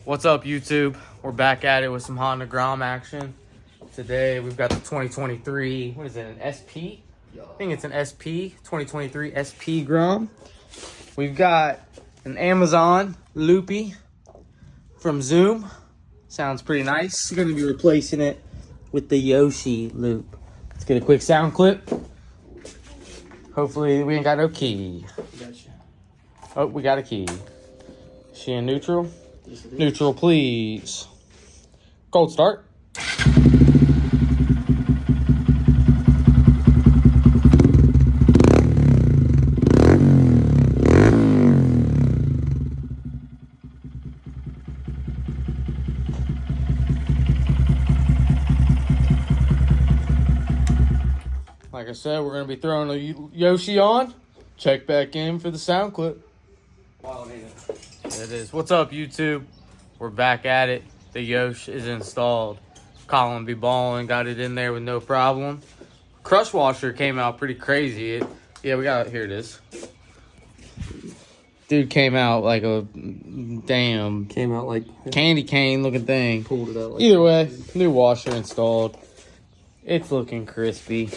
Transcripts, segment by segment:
What's up, YouTube? We're back at it with some Honda GROM action. Today we've got the 2023, what is it, an SP? I think it's an SP, 2023 SP GROM. We've got an Amazon loopy from Zoom. Sounds pretty nice. We're going to be replacing it with the Yoshi loop. Let's get a quick sound clip. Hopefully we ain't got no key. Gotcha. Oh, we got a key. Is she in neutral? Yes, neutral, please. Cold start. Like I said, we're going to be throwing a Yoshi on. Check back in for the sound clip. Wow, man. It is. What's up, YouTube? We're back at it. The Yosh is installed. Colin be balling, got it in there with no problem. Crush washer came out pretty crazy. Yeah, we got it. Here it is. Dude came out like a damn Came out like candy cane looking thing. pulled it out. Like Either way, new washer installed. It's looking crispy.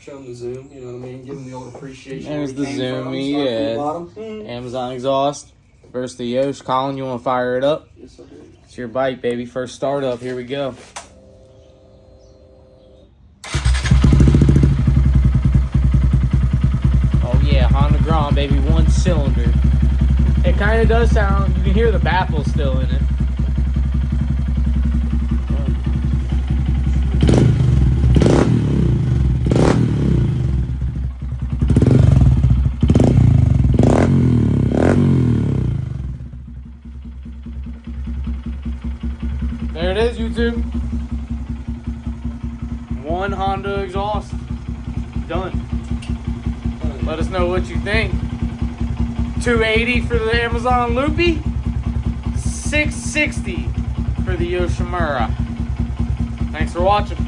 Show them the zoom, you know what I mean? Give them the old appreciation. There's the zoomy, yeah. Amazon exhaust versus the Yosh. Colin, you want to fire it up? Yes, I do. It's your bike, baby. First startup. Here we go. Oh yeah, Honda GROM, baby. One cylinder. It kind of does sound. You can hear the baffle still in it. There it is, YouTube. One Honda exhaust. Done. Let us know what you think. $280 for the Amazon Loopy. $660 for the Yoshimura. Thanks for watching.